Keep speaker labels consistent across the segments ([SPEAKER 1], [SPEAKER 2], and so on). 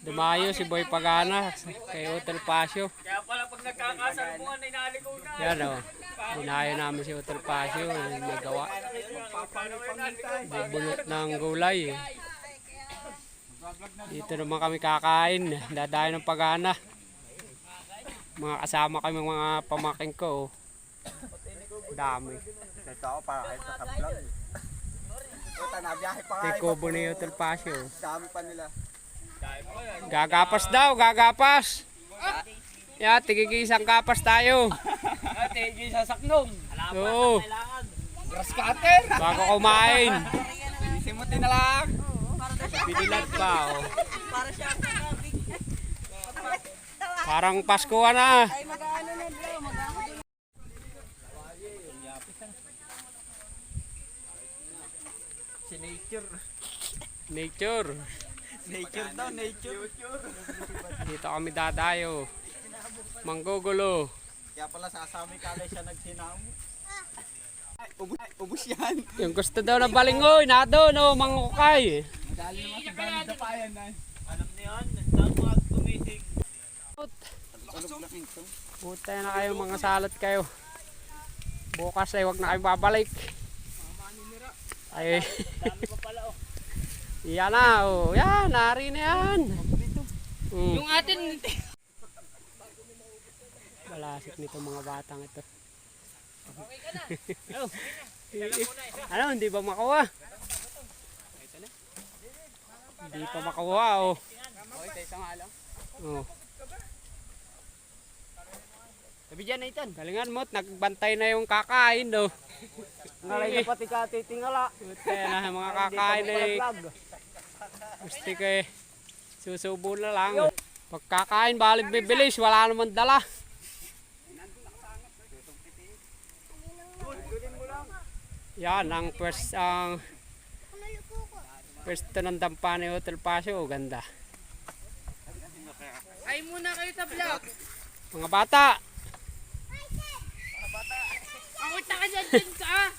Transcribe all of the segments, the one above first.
[SPEAKER 1] Dumayo si Boy Pagana kay Hotel Pasio.
[SPEAKER 2] Kaya pala pag nagkakasalubungan ay naligaw na.
[SPEAKER 1] Yan o. Dinayo namin si Hotel Pasio. May gawa. Bubunot ng gulay. Dito naman kami kakain. Dadayo ng Pagana. Mga kasama kami mga pamaking ko. Dami.
[SPEAKER 3] Ito ako para kahit sa vlog. Ito na, biyahe pa nga.
[SPEAKER 1] Tikobo ni Hotel Pasio.
[SPEAKER 3] Dami pa nila.
[SPEAKER 1] Gagapas daw, gagapas. Ya, tigigisang kapas tayo.
[SPEAKER 2] Ate, yung sasaknong.
[SPEAKER 1] Oo.
[SPEAKER 3] Grass cutter!
[SPEAKER 1] Bago kumain.
[SPEAKER 3] Simutin na lang.
[SPEAKER 1] Binilat pa, oh. Parang Pasko na.
[SPEAKER 4] Ay, mag-ano na bro, mag-ano.
[SPEAKER 3] Si Nature.
[SPEAKER 1] Nature.
[SPEAKER 3] Nature daw, Nature.
[SPEAKER 1] Dito kami dadayo. Manggugulo.
[SPEAKER 3] Kaya pala sa Asami Kale siya nagsinamo. Ay, ubus yan.
[SPEAKER 1] Yung gusto daw ng balingoy, nado, no, mangukay.
[SPEAKER 3] Dali naman sa galing dapayan na.
[SPEAKER 2] Alam niyo yan, nagtawag tumisig.
[SPEAKER 3] Tulog na ito.
[SPEAKER 1] Puta na kayo, mga salot kayo. Bukas ay wag na kayo babalik. Ay.
[SPEAKER 2] Dami pa pala oh.
[SPEAKER 1] Yan na, oh. Yan, nari na yan.
[SPEAKER 2] Yung atin,
[SPEAKER 1] Balasik nito mga batang ito. Ano, hindi ba makuha? Hindi pa makuha, oh.
[SPEAKER 3] Okay, tayo sa nga lang.
[SPEAKER 1] Oh.
[SPEAKER 3] Sabi dyan na itan.
[SPEAKER 1] Galingan mo, nagbantay na yung kakain, do.
[SPEAKER 3] Nalay na pati ka titingala.
[SPEAKER 1] Puta na, mga kakain eh. Gusto ko eh. Susubo na lang. Pagkakain, balik bibilis, wala naman dala. Yan, ang pwesto ng dampa ni Hotel Pasio, ganda.
[SPEAKER 2] ay muna kayo sa vlog.
[SPEAKER 1] Mga bata,
[SPEAKER 2] Ako taka dyan ka.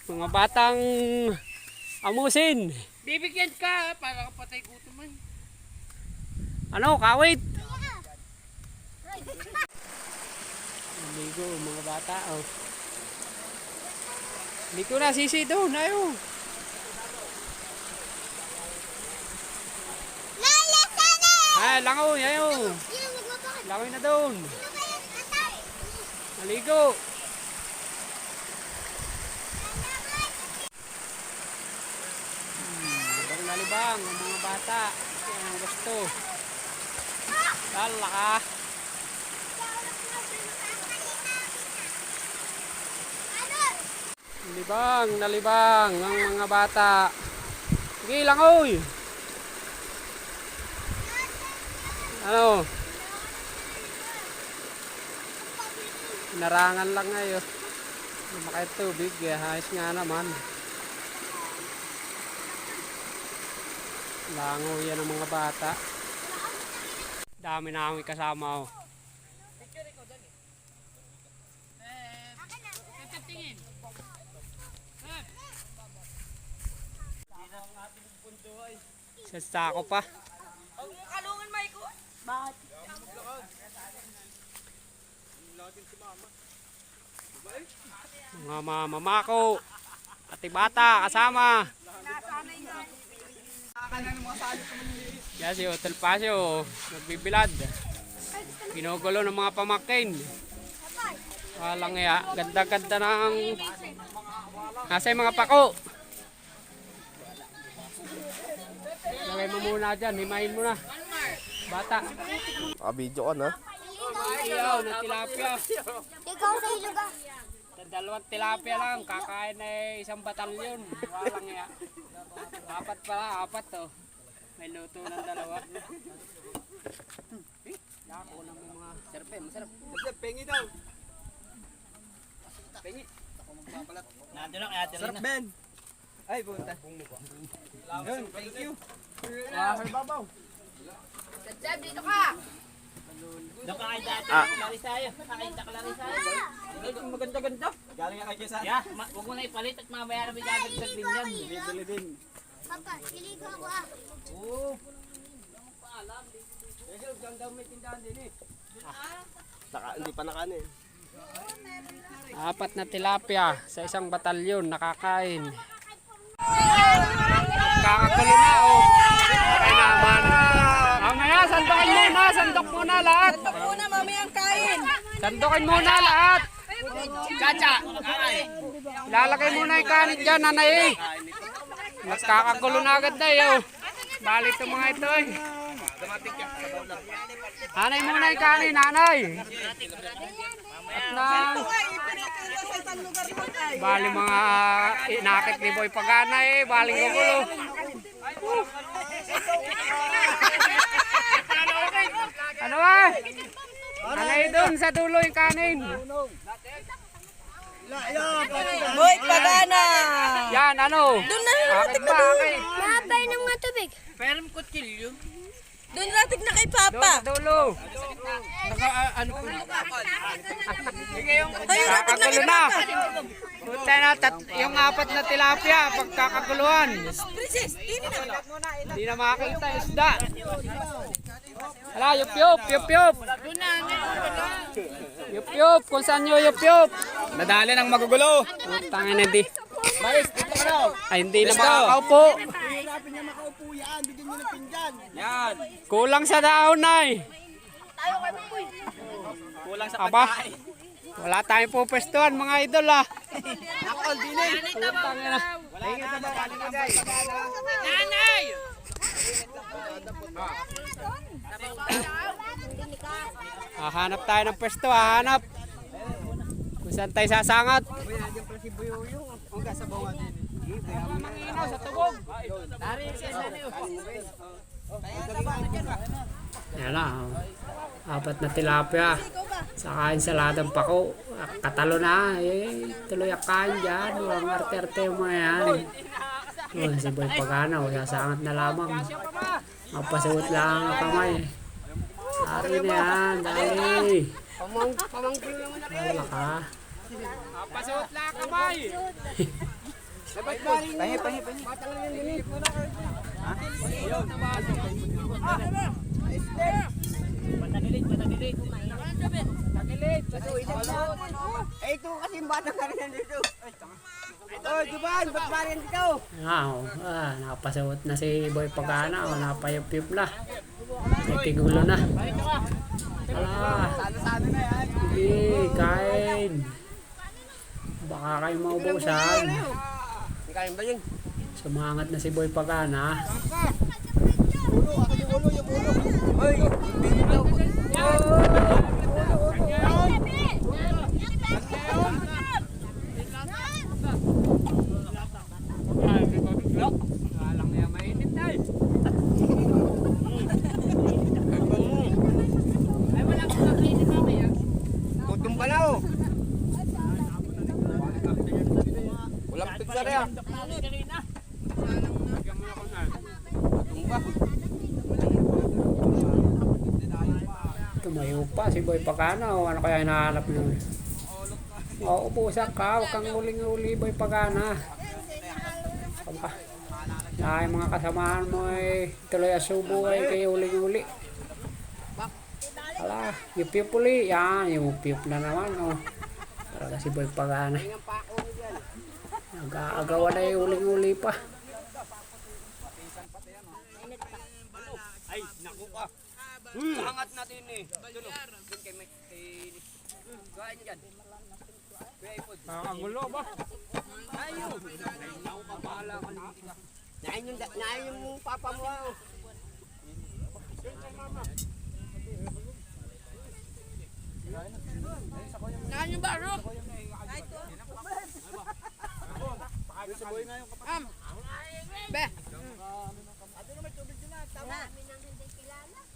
[SPEAKER 1] mga batang amusin.
[SPEAKER 2] Bibigyan ka para kapatay gutom man.
[SPEAKER 1] Ano, kawit? Amigo, mga bata, oh. Hindi ko na sisi doon, ayo. Ay, langoy, ayo. Langoy na doon. Naligo. Nalibang ang mga bata. Yan ang gusto. Lala ka. Nalibang ang mga bata. Sige, langoy. Ano? Narangan lang ngayon. Makait tubig, ayos nga naman. Langoy yan ang mga bata. Dami na kami kasama, oh. Sa sako pa.
[SPEAKER 4] Huwag mo kalungan, Michael. Bakit?
[SPEAKER 1] Mga mamako. Pati bata kasama.
[SPEAKER 4] Nasanay na.
[SPEAKER 1] Yan si Hotel Pasio. Nagbibilad. Ginugulo ng mga pamakin. Walang ya. Ganda-ganda ng... Nasa yung mga pako. Lagay mo muna dyan. Himayin mo na. Bata.
[SPEAKER 3] Video ka na.
[SPEAKER 1] Iyaw na tilapia.
[SPEAKER 4] Ikaw sa ilog ah.
[SPEAKER 1] Dalawang tilapia lang. Kakain na isang batalyon. Walang ya. Apat pala. Apat to. May luto ng dalawa. Dako lang may mga serpe. Masarap.
[SPEAKER 3] Pengi daw.
[SPEAKER 1] Pengi.
[SPEAKER 2] Nandun lang kaya
[SPEAKER 3] Sarap Ben. Ay, punta. Yun, thank you. Babaw.
[SPEAKER 4] Jab, dito ka.
[SPEAKER 2] Doon ka kay dati, Clarisayo. Nakita ka Clarisayo.
[SPEAKER 3] Maganda-ganda. Galing nga kay Kesa.
[SPEAKER 2] Yeah, huwag mo na ipalit at mamaya na may dadagdag din yan.
[SPEAKER 3] Bibili din.
[SPEAKER 4] Papa, siligo ako ah.
[SPEAKER 2] Oo.
[SPEAKER 3] Hindi pa nakanin.
[SPEAKER 1] 4 na tilapia sa isang batalyon nakakain. Kakagulo na oh. Okay naman. Mamaya, sandok muna lahat.
[SPEAKER 4] Sandok muna, mamayang kain.
[SPEAKER 1] Sandokin muna lahat. Chacha, lalagay muna yung kanin dyan, nanay. Nagkakagulo na agad na yun. Bali itong mga ito eh. Nanay muna yung kanin, nanay. At na, bali mga inakit ni Boy Pagana eh. Baling gugulo. Ano ba? Nanay doon sa dulo yung kanin.
[SPEAKER 4] Boy, Pagana.
[SPEAKER 1] Yan, ano?
[SPEAKER 4] Doon na
[SPEAKER 1] Akit ba, akit?
[SPEAKER 4] Mabay ng mga tubig.
[SPEAKER 2] Pero kutsilyo.
[SPEAKER 4] Doon natin na kay
[SPEAKER 1] Doon
[SPEAKER 4] Papa.
[SPEAKER 1] sa dulo.
[SPEAKER 4] Ayun natin na
[SPEAKER 1] Kakagulo
[SPEAKER 4] kay
[SPEAKER 1] na.
[SPEAKER 4] Papa.
[SPEAKER 1] Punta na, yung 4 na tilapia, pagkakaguluhan.
[SPEAKER 4] Princess, hindi na.
[SPEAKER 1] Hindi na makakita yung isda. Hala, yup-yup, yup-yup. Yup-yup, kung saan nyo yup-yup.
[SPEAKER 3] Nadali ng magugulo.
[SPEAKER 1] Tangin na hindi.
[SPEAKER 3] Maris, dito ka daw.
[SPEAKER 1] Ay, hindi na
[SPEAKER 3] Let's go.
[SPEAKER 1] makakaupo.
[SPEAKER 3] Hirapin niya makaupo yan. Bigyan niyo ng pinggan. Yan.
[SPEAKER 1] Kulang sa daon na eh.
[SPEAKER 3] Kulang sa
[SPEAKER 1] Aba, wala tayong pupestuhan mga idol ah.
[SPEAKER 3] Nakol, dinay.
[SPEAKER 1] Tangin na.
[SPEAKER 3] Wala ingat na ba? Balik na guys.
[SPEAKER 1] Hahanap tayo ng pwesto, hahanap. Kung saan tayo sasangat. Manginaw sa tubog. Yan na, oh. 4 na tilapia. Saka ensaladang pako. Katalo na, eh. Tuloy ang kain dyan. Walang arte-arte yung mga yan. Oh, si Boy Pagana, sasangat na lamang. Mapasuot lang ang kamay. Ari na yan, dali. Wala ka. Mapasuot lang ang kamay.
[SPEAKER 3] Pahingi. Eh, ito kasi yung bata ka rin nandito. Oh, Juban, ba't ba rin dito?
[SPEAKER 1] Napasuot na si Boy Pagana. Napayup-yup na. May tigulo na. Wala.
[SPEAKER 3] Salo-salo na yan.
[SPEAKER 1] Sige, kain. Baka kayo maubusan.
[SPEAKER 3] Hindi kain ba yun?
[SPEAKER 1] Sumangat na si Boy Pagana.
[SPEAKER 3] Ulo, akin yung ulo, yung ulo. Hoy, hindi daw.
[SPEAKER 1] Alang niya mainit na eh.
[SPEAKER 3] Tutumba na oh. Walang pizza na yan. Tutumba.
[SPEAKER 1] Tumayo pa si Boy Pagana. O ano kaya hinahanap nyo? O, ubusan ka. Huwag kang uling-uli, Boy Pagana. Aba. Dahil mga kasamahan mo ay tuloy asubo ay kayo uling-uli. Ala, yup-yup uli. Yan, yup-yup na naman. Oh. Talaga si Boy Pagana. Nag-aagawa na yung uling-uli pa.
[SPEAKER 3] Ay, naku ka. Angat natin eh. Doon kay Mike. Gain dyan.
[SPEAKER 1] Ang gulo ba?
[SPEAKER 3] Ayaw. Ayaw ka bahala ka na. Nain yung papa mo.
[SPEAKER 4] Naan yung baro? Be.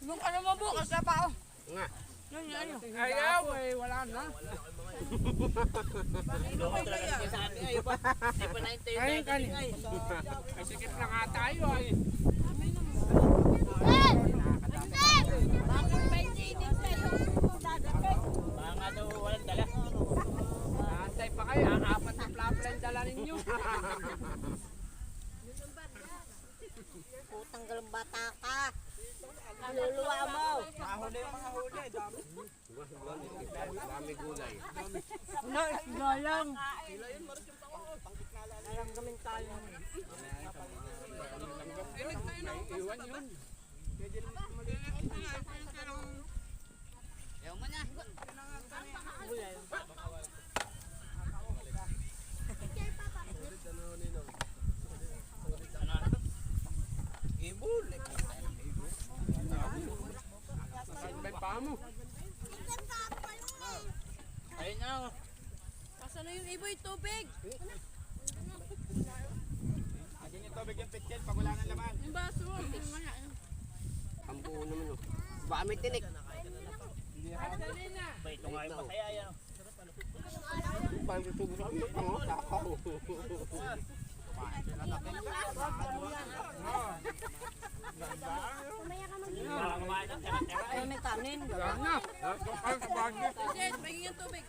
[SPEAKER 4] Yung ano mo bukas na pa oh.
[SPEAKER 3] Nga.
[SPEAKER 1] Ayaw eh, wala na. Ayun kanin. Ay, sikip na nga tayo ay.
[SPEAKER 2] Mga daw walang dala.
[SPEAKER 1] Antay pa kayo, 4 na flapline dala ninyo.
[SPEAKER 4] Putang galong bata ka.
[SPEAKER 2] Luluwa mo.
[SPEAKER 3] Mahuli yung mga huli. Dami.
[SPEAKER 2] Sayang. Alam kaming tayo.
[SPEAKER 1] Iwan yun.
[SPEAKER 3] Ibul.
[SPEAKER 1] May paa mo.
[SPEAKER 2] Ayun na.
[SPEAKER 4] Kaso na yung iboy tubig.
[SPEAKER 3] Akin yung tubig yung pitkin pag wala ng laman.
[SPEAKER 4] Yung baso.
[SPEAKER 1] Ang buo naman oh. Baka may tinik.
[SPEAKER 2] Ba ito nga yung masaya yan.
[SPEAKER 1] Parang tutubos ako ng pango. Takaw.
[SPEAKER 2] Parang kumain ng tera-tera.
[SPEAKER 4] Ay, may kanin.
[SPEAKER 1] Wala na.
[SPEAKER 4] Sis, pagin yung tubig.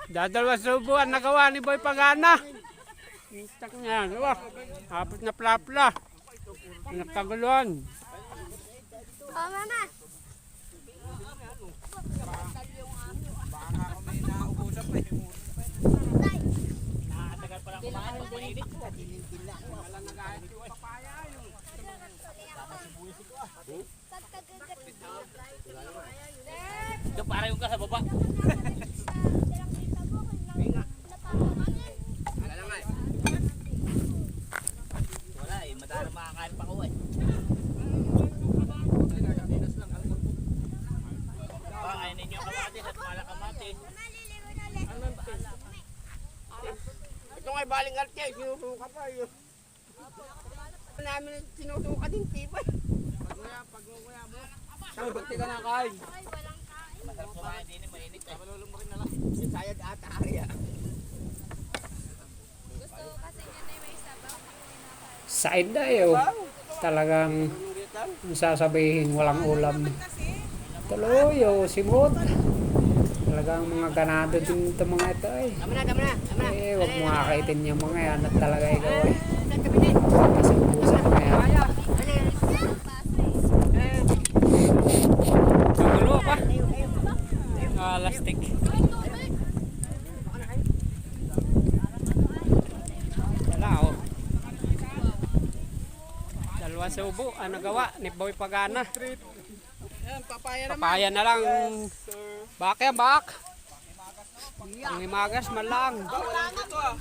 [SPEAKER 1] Dadalwa subo ang nagawa ni Boy Pagana. Istak niya. Diba? Apat na plapla. Nagkaguluhan.
[SPEAKER 4] Tama na.
[SPEAKER 3] Baka ako may nauusap eh.
[SPEAKER 2] Nakatagal pa lang kumain ng mainit. Ito para yung ka sa baba. Wala eh, madalang makakain pa ko eh. Kain ninyo kamatis at malakamatis.
[SPEAKER 1] Ito nga'y baling arte. Sinusuka pa yun. Namin sinusuka din tibay. Pag-nguya mo. Saan ba't ka nakain?
[SPEAKER 2] Masarap kumain din eh, mainit eh.
[SPEAKER 1] Sayad ata ariya. Sa Idayo, talagang sasabihin walang ulam. Tuloy, simot. Talagang mga ganado din ito mga ito eh. Eh, huwag mo kakaitin yung mga yan at talaga ikaw eh. Kasi ubusan mga yan. Nagulo pa. Lastik. Wala oh. Dalawa sa ubo ang nagawa ni Boy Pagana.
[SPEAKER 3] Yan, papaya naman.
[SPEAKER 1] Papaya na lang. Bak yan, bak. Ang imagas man lang.
[SPEAKER 3] Walang ito ah.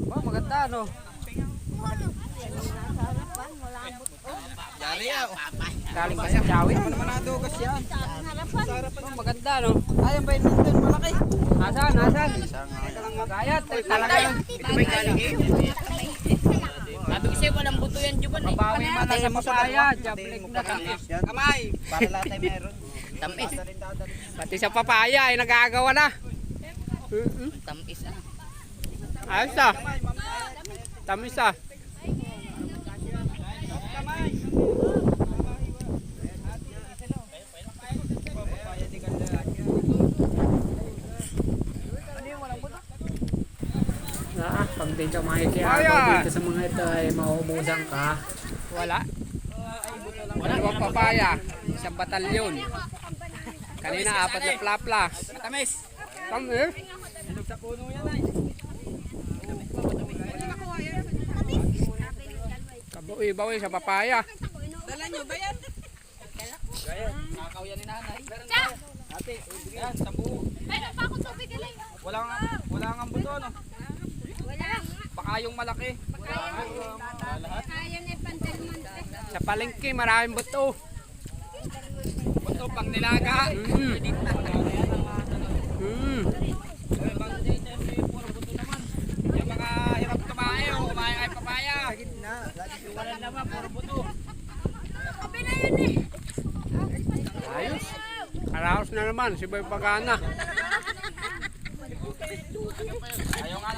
[SPEAKER 1] Ba, maganda no.
[SPEAKER 3] Yari ah.
[SPEAKER 1] Galing pa sa Jawi.
[SPEAKER 3] Ano naman nadugas yan?
[SPEAKER 1] Ba, maganda no.
[SPEAKER 3] Ayan ba yun nandun malaki?
[SPEAKER 1] Asan, asan? Gayat, talaga.
[SPEAKER 2] May galing eh. Sabi ko sa'yo, walang buto yan, Juban eh.
[SPEAKER 1] Mabawi man lang sa papaya. Jablik na tamis.
[SPEAKER 3] Kamay. Para lahat ay meron.
[SPEAKER 2] Tamis.
[SPEAKER 1] Pati sa papaya ay nagagawa na.
[SPEAKER 2] Tamis ah.
[SPEAKER 1] Ayos ah. Tamis ah. Pag di ka makikiagaw dito sa mga ito ay mauubusan ka. Wala. Dalawang papaya. Isang batalyon. Kanina apat na plapla.
[SPEAKER 3] Matamis.
[SPEAKER 1] Tamis.
[SPEAKER 3] Hinog sa puno yan ay.
[SPEAKER 1] Kabuhi-bawi sa papaya.
[SPEAKER 4] Dala nyo ba yan?
[SPEAKER 3] Gaya, nakakaw yan ni nanay. Ate, yan, tabuo.
[SPEAKER 4] Meron pa akong tubig galing.
[SPEAKER 3] Wala nga buto no.
[SPEAKER 4] Wala.
[SPEAKER 3] Baka yung malaki. Lahat.
[SPEAKER 4] Kaya na pantalman.
[SPEAKER 1] Sa palengke maraming buto.
[SPEAKER 3] Buto pang nilaga. Yung mga hirap kumain o kumain ay papaya. Sa gitna.
[SPEAKER 2] Wala naman, puro buto.
[SPEAKER 4] Kape na yun eh.
[SPEAKER 1] Ayos. Karaos na naman si Boy Pagana.
[SPEAKER 3] Ayaw nga